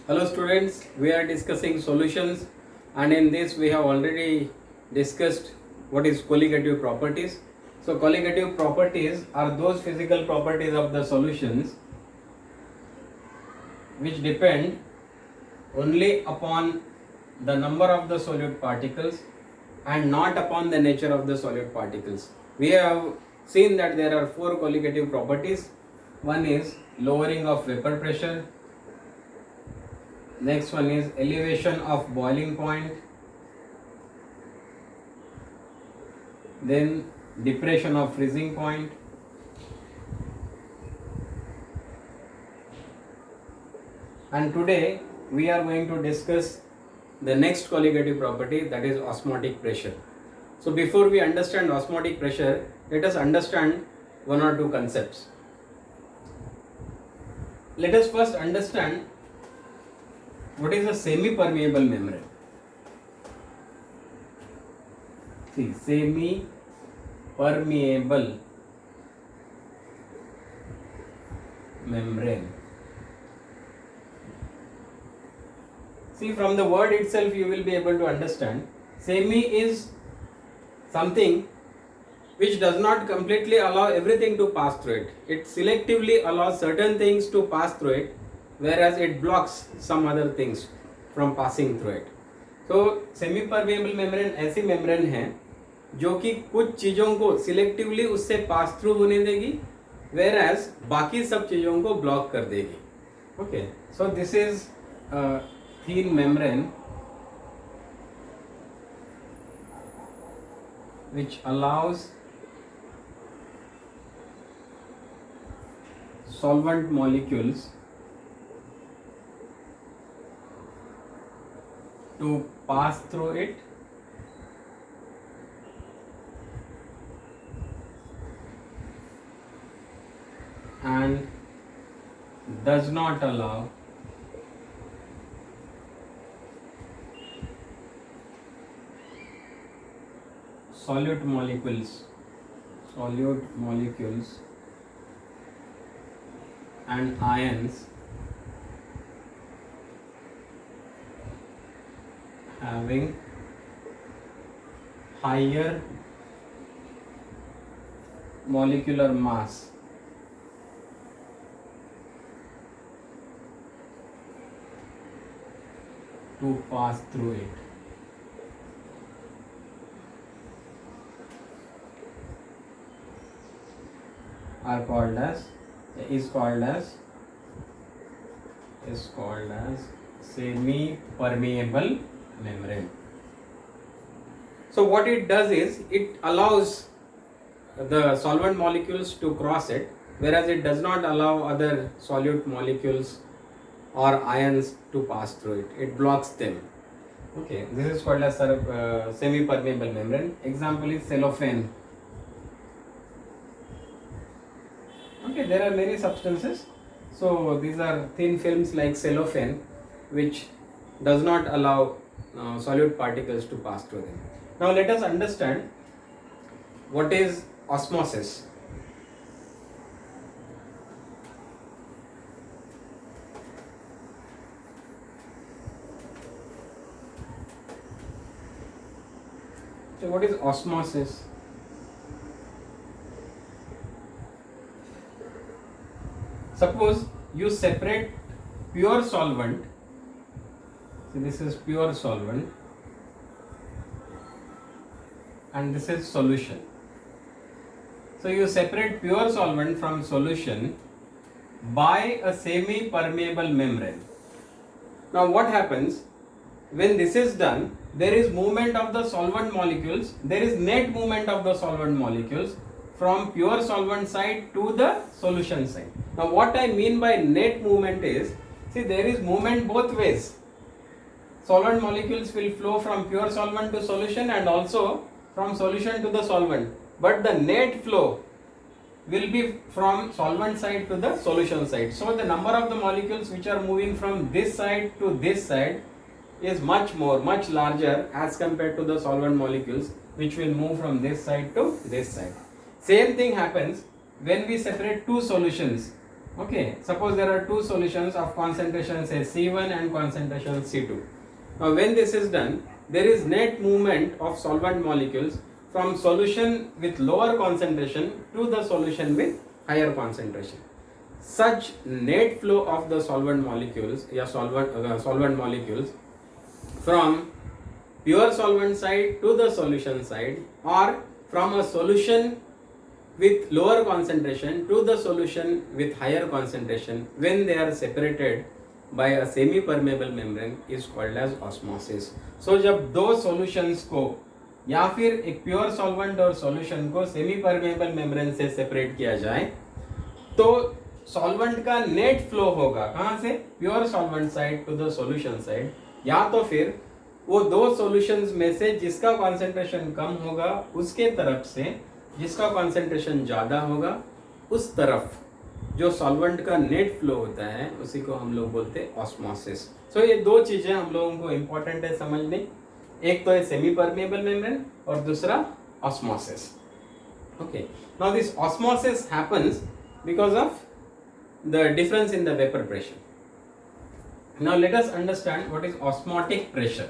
Hello students, we are discussing solutions, and in this we have already discussed what is colligative properties. So colligative properties are those physical properties of the solutions which depend only upon the number of the solute particles and not upon the nature of the solute particles. We have seen that there are four colligative properties. One is lowering of vapor pressure. Next one is elevation of boiling point, then depression of freezing point, and today we are going to discuss the next colligative property, that is osmotic pressure. So before we understand osmotic pressure, let us understand one or two concepts. Let us first understand what is a semi-permeable membrane. See, semi-permeable membrane. See, from the word itself you will be able to understand. Semi is something which does not completely allow everything to pass through it. It selectively allows certain things to pass through it, whereas it blocks some other things from passing through it. So semi permeable membrane ऐसी membrane है जो कि कुछ चीज़ों को selectively उससे pass through होने देगी, whereas बाकी सब चीज़ों को ब्लॉक कर देगी. Okay, so this is a thin membrane which allows solvent molecules to pass through it and does not allow solute molecules and ions having higher molecular mass to pass through it. Is called as semi-permeable membrane. So what it does is it allows the solvent molecules to cross it, whereas it does not allow other solute molecules or ions to pass through it. It blocks them. Okay, this is called as semi-permeable membrane. Example is cellophane. Okay, there are many substances. So these are thin films like cellophane, which does not allow solute particles to pass through them. Now let us understand what is osmosis. So what is osmosis? Suppose you separate pure solvent. So this is pure solvent and this is solution. So you separate pure solvent from solution by a semi-permeable membrane. Now what happens when this is done? There is movement of the solvent molecules. There is net movement of the solvent molecules from pure solvent side to the solution side. Now what I mean by net movement is, see, there is movement both ways. Solvent molecules will flow from pure solvent to solution and also from solution to the solvent, but the net flow will be from solvent side to the solution side. So the number of the molecules which are moving from this side to this side is much larger as compared to the solvent molecules which will move from this side to this side. Same thing happens when we separate two solutions. Okay, suppose there are two solutions of concentration say C1 and concentration C2. Now when this is done, there is net movement of solvent molecules from solution with lower concentration to the solution with higher concentration. Such net flow of the solvent molecules, solvent molecules from pure solvent side to the solution side, or from a solution with lower concentration to the solution with higher concentration, when they are separated by a semi permeable membrane, is called as osmosis. So जब दो solutions को या फिर एक pure solvent और solution को semi permeable membrane से separate किया जाए, तो solvent का net flow होगा कहाँ से? Pure solvent side to the solution side, या तो फिर वो दो solutions में से जिसका concentration कम होगा उसके तरफ से जिसका कॉन्सेंट्रेशन ज़्यादा होगा उस तरफ जो सॉल्वेंट का नेट फ्लो होता है उसी को हम लोग बोलते हैं ऑस्मोसिस. सो ये दो चीज़ें हम लोगों को इम्पोर्टेंट है समझने. एक तो है सेमी परमेबल मेम्ब्रेन और दूसरा osmosis. Okay, now this osmosis happens because of the difference in the vapour pressure. Now let us understand what is osmotic pressure.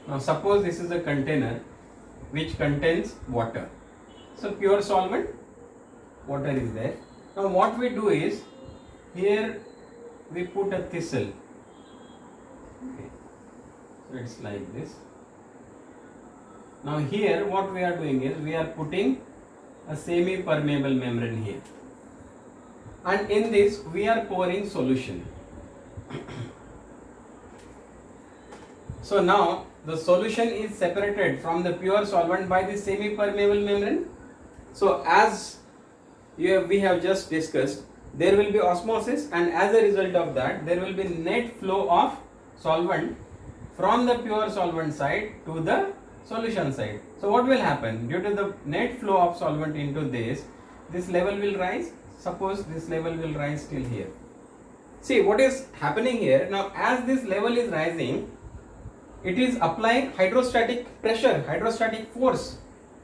Now suppose this is a container which contains water. So pure solvent, water is there. Now what we do is, here we put a thistle. Okay. So it's like this. Now here what we are doing is, we are putting a semi-permeable membrane here. And in this we are pouring solution. So now the solution is separated from the pure solvent by the semi-permeable membrane. So as we have just discussed, there will be osmosis, and as a result of that there will be net flow of solvent from the pure solvent side to the solution side. So what will happen? Due to the net flow of solvent into this level will rise. Suppose this level will rise till here. See what is happening here. Now as this level is rising, it is applying hydrostatic pressure, hydrostatic force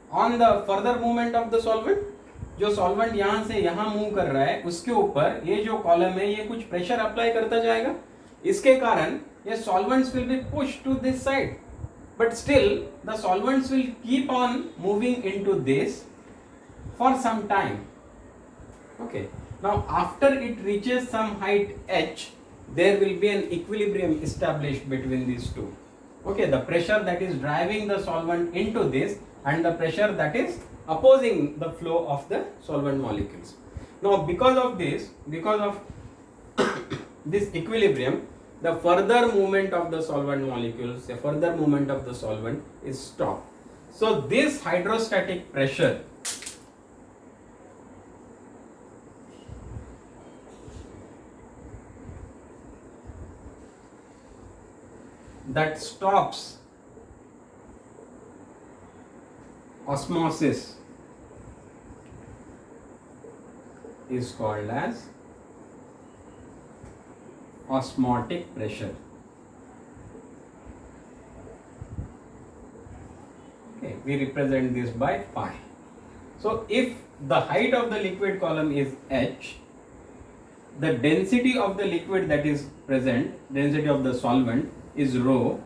on the further movement of the solvent. जो solvent यहाँ से यहाँ move कर रहा है उसके ऊपर ये जो column है ये कुछ pressure apply करता जाएगा. इसके कारण ये solvents will be pushed to this side, but still the solvents will keep on moving into this for some time. Okay. Now after it reaches some height h, there will be an equilibrium established between these two. Okay, the pressure that is driving the solvent into this and the pressure that is opposing the flow of the solvent molecules. Now because of this equilibrium, the further movement of the solvent molecules, the further movement of the solvent is stopped. So this hydrostatic pressure that stops osmosis is called as osmotic pressure. Okay, we represent this by pi. So if the height of the liquid column is h, the density of the liquid that is present, density of the solvent, is rho,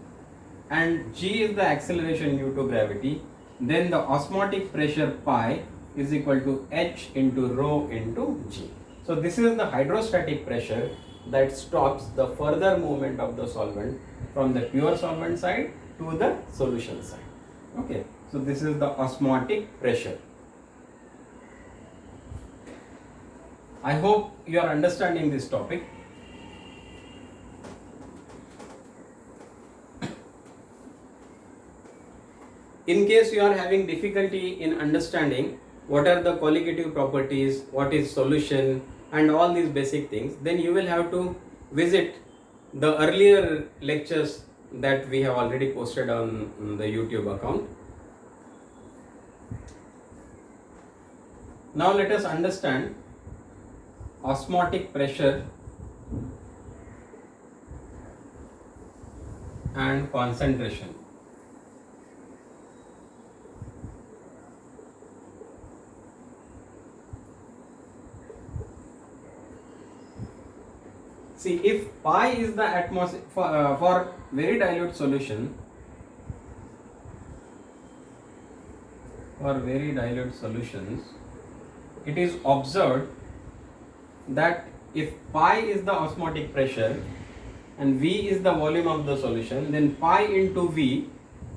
and g is the acceleration due to gravity, then the osmotic pressure pi is equal to h into rho into g. So this is the hydrostatic pressure that stops the further movement of the solvent from the pure solvent side to the solution side. Okay, so this is the osmotic pressure. I hope you are understanding this topic. In case you are having difficulty in understanding what are the colligative properties, what is solution, and all these basic things, then you will have to visit the earlier lectures that we have already posted on the YouTube account. Now let us understand osmotic pressure and concentration. See, if pi is the atmosphere for very dilute solution, for very dilute solutions, it is observed that if pi is the osmotic pressure and V is the volume of the solution, then pi into V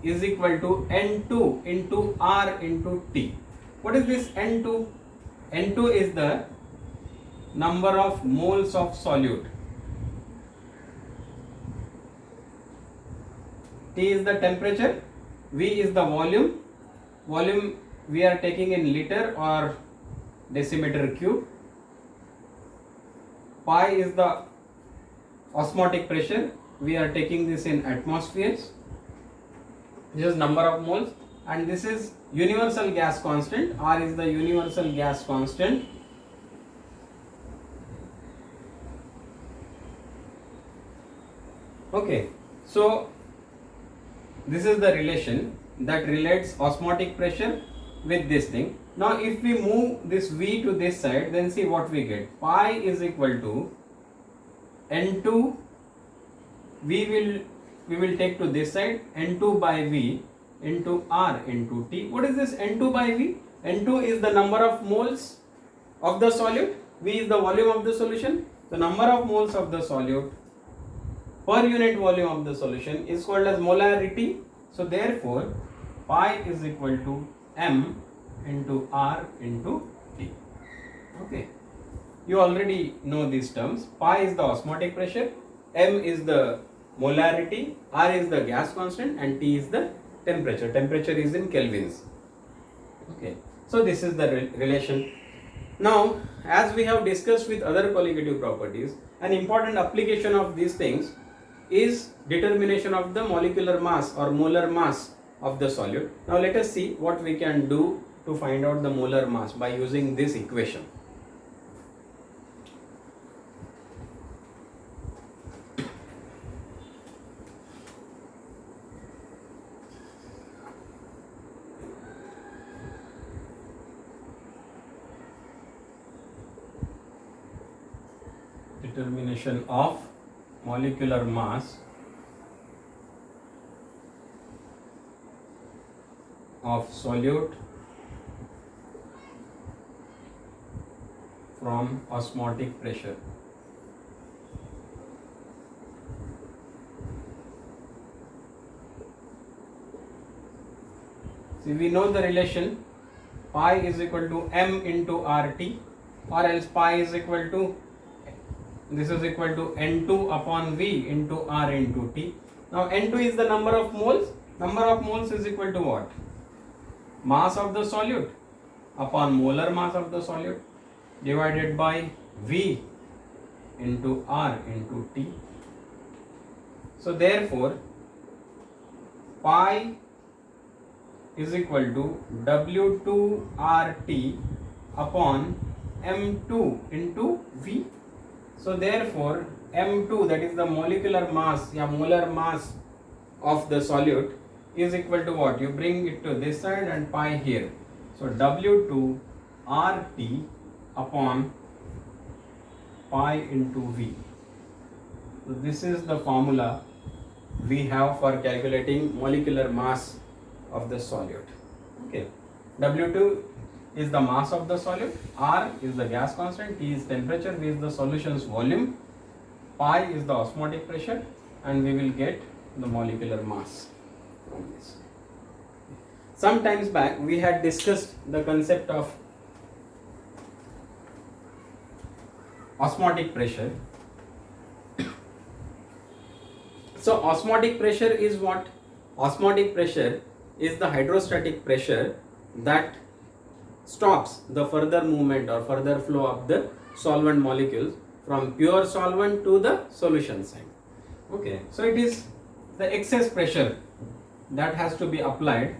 is equal to N2 into R into T. What is this N2? N2 is the number of moles of solute. T is the temperature, V is the volume. Volume we are taking in liter or decimeter cube. Pi is the osmotic pressure, we are taking this in atmospheres. This is number of moles, and this is universal gas constant. R is the universal gas constant. Okay, so this is the relation that relates osmotic pressure with this thing. Now if we move this V to this side, then see what we get. Pi is equal to N2, we will take to this side, N2 by V into R into T. What is this N2 by V? N2 is the number of moles of the solute, V is the volume of the solution. The number of moles of the solute per unit volume of the solution is called as molarity. So therefore pi is equal to M into R into T. Okay, you already know these terms. Pi is the osmotic pressure, M is the molarity, R is the gas constant, and T is the temperature. Temperature is in kelvins. Okay, so this is the relation. Now, as we have discussed with other colligative properties, an important application of these things is determination of the molecular mass or molar mass of the solute. Now let us see what we can do to find out the molar mass by using this equation. Determination of molecular mass of solute from osmotic pressure. See, we know the relation pi is equal to M into RT, or else pi is equal to, this is equal to N2 upon V into R into T. Now N2 is the number of moles. Number of moles is equal to what? Mass of the solute upon molar mass of the solute divided by V into R into T. So therefore pi is equal to W2RT upon M2 into V. So therefore M2, that is the molecular mass, molar mass of the solute, is equal to what? You bring it to this side and pi here. So W2 RT upon pi into V. So this is the formula we have for calculating molecular mass of the solute. Okay, W2 is the mass of the solute, R is the gas constant, T is temperature, V is the solution's volume, pi is the osmotic pressure, and we will get the molecular mass from this. Some times back we had discussed the concept of osmotic pressure. So osmotic pressure is what? Osmotic pressure is the hydrostatic pressure that stops the further movement or further flow of the solvent molecules from pure solvent to the solution side. Okay, so it is the excess pressure that has to be applied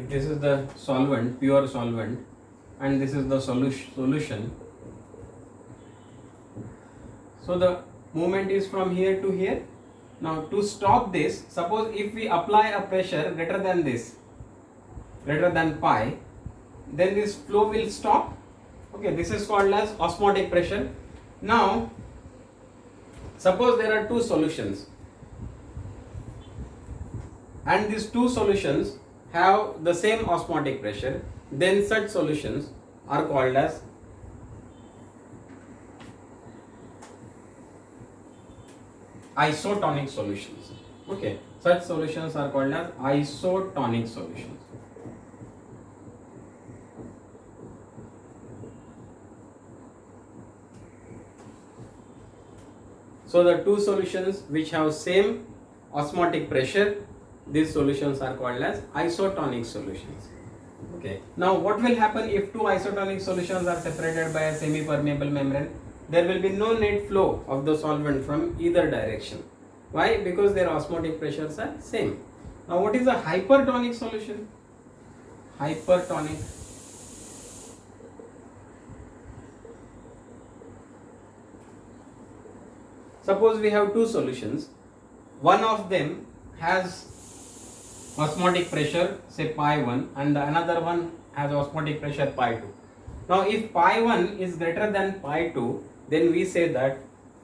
if this is the solvent, pure solvent, and this is the solution, so the movement is from here to here. Now to stop this, suppose if we apply a pressure greater than this, greater than pi, then this flow will stop. Okay, this is called as osmotic pressure. Now suppose there are two solutions, and these two solutions have the same osmotic pressure, then such solutions are called as isotonic solutions. Okay, such solutions are called as isotonic solutions. So the two solutions which have same osmotic pressure, these solutions are called as isotonic solutions. Okay. Now what will happen if two isotonic solutions are separated by a semi-permeable membrane? There will be no net flow of the solvent from either direction. Why? Because their osmotic pressures are same. Now what is a hypertonic solution? Hypertonic. Suppose we have two solutions. One of them has osmotic pressure say pi 1 and the another one has osmotic pressure pi 2. Now if pi 1 is greater than pi 2, then we say that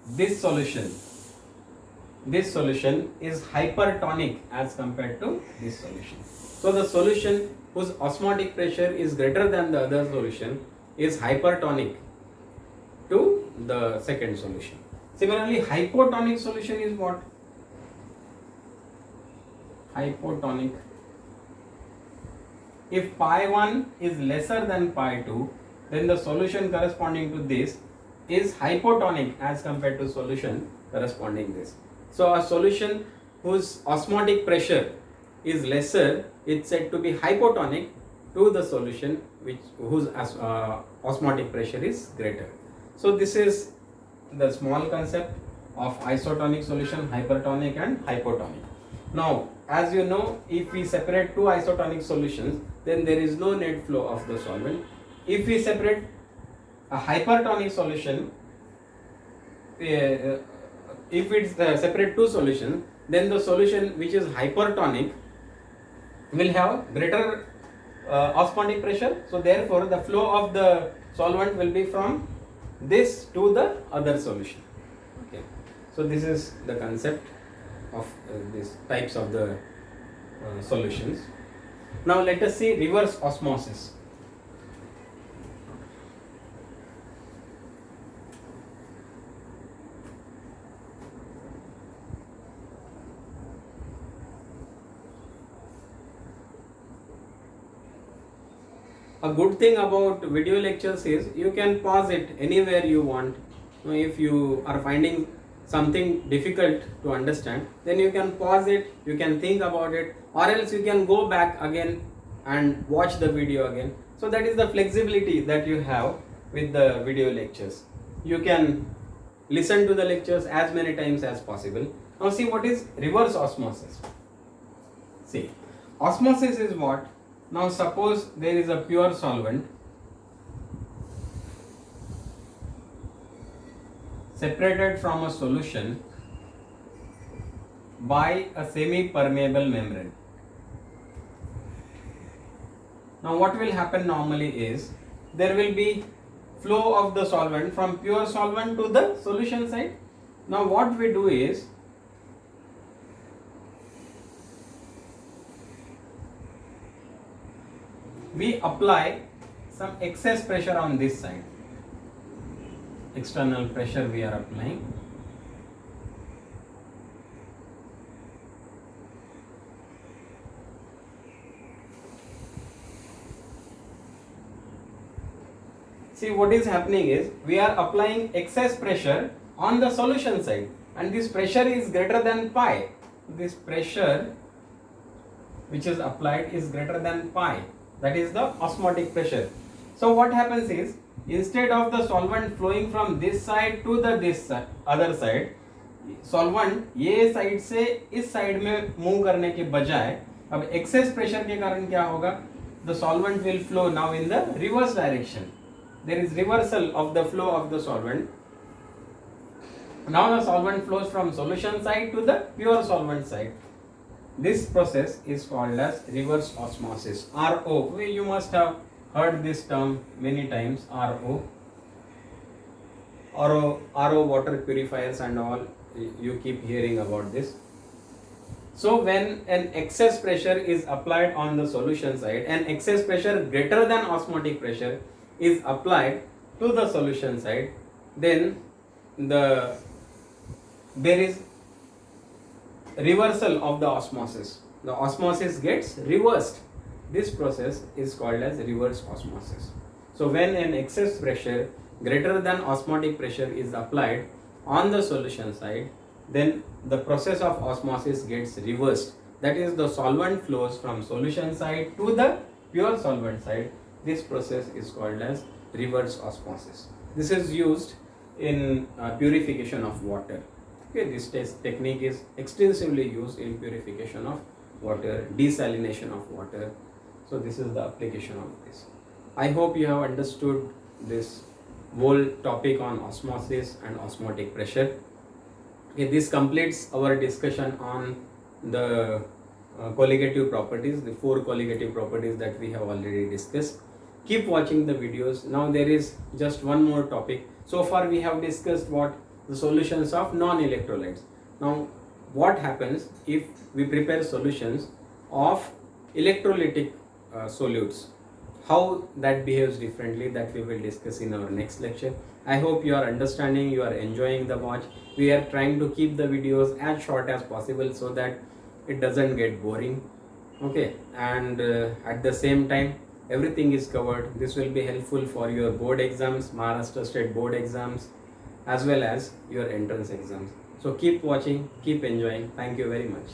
this solution is hypertonic as compared to this solution. So the solution whose osmotic pressure is greater than the other solution is hypertonic to the second solution. Similarly, hypotonic solution is what? Hypotonic. If pi 1 is lesser than pi 2, then the solution corresponding to this is hypotonic as compared to solution corresponding this. So a solution whose osmotic pressure is lesser is said to be hypotonic to the solution whose osmotic pressure is greater. So this is the small concept of isotonic solution, hypertonic and hypotonic. Now as you know, if we separate two isotonic solutions, then there is no net flow of the solvent. If we separate a hypertonic solution, if it's separate two solutions, then the solution which is hypertonic will have greater osmotic pressure. So therefore the flow of the solvent will be from this to the other solution. Okay. So this is the concept of these types of the solutions. Now let us see reverse osmosis. A good thing about video lectures is you can pause it anywhere you want. If you are finding something difficult to understand, then you can pause it, you can think about it, or else you can go back again and watch the video again. So that is the flexibility that you have with the video lectures. You can listen to the lectures as many times as possible. Now see what is reverse osmosis. See, osmosis is what? Now suppose there is a pure solvent separated from a solution by a semi-permeable membrane. Now what will happen normally is there will be flow of the solvent from pure solvent to the solution side. Now what we do is we apply some excess pressure on this side. External pressure we are applying. See, what is happening is we are applying excess pressure on the solution side, and this pressure is greater than pi. This pressure which is applied is greater than pi. That is the osmotic pressure. So what happens is, instead of the solvent flowing from this side to the this other side, solvent ये side से इस side में move करने के बजाय अब excess pressure के कारण क्या होगा, the solvent will flow now in the reverse direction. There is reversal of the flow of the solvent. Now the solvent flows from solution side to the pure solvent side. This process is called as reverse osmosis, RO. You must have heard this term many times, RO. RO water purifiers and all, you keep hearing about this. So when an excess pressure is applied on the solution side, an excess pressure greater than osmotic pressure is applied to the solution side, then there is reversal of the osmosis. The osmosis gets reversed. This process is called as reverse osmosis. So when an excess pressure greater than osmotic pressure is applied on the solution side, then the process of osmosis gets reversed. That is, the solvent flows from solution side to the pure solvent side. This process is called as reverse osmosis. This is used in purification of water. Okay, this technique is extensively used in purification of water, desalination of water. So this is the application of this. I hope you have understood this whole topic on osmosis and osmotic pressure. Okay, this completes our discussion on the colligative properties, the 4 colligative properties that we have already discussed. Keep watching the videos. Now there is just one more topic. So far we have discussed what the solutions of non-electrolytes. Now what happens if we prepare solutions of electrolytic solutes? How that behaves differently, that we will discuss in our next lecture. I hope you are understanding, you are enjoying the watch. We are trying to keep the videos as short as possible so that it doesn't get boring. Okay, and at the same time everything is covered. This will be helpful for your board exams, Maharashtra State board exams, as well as your entrance exams. So keep watching, keep enjoying. Thank you very much.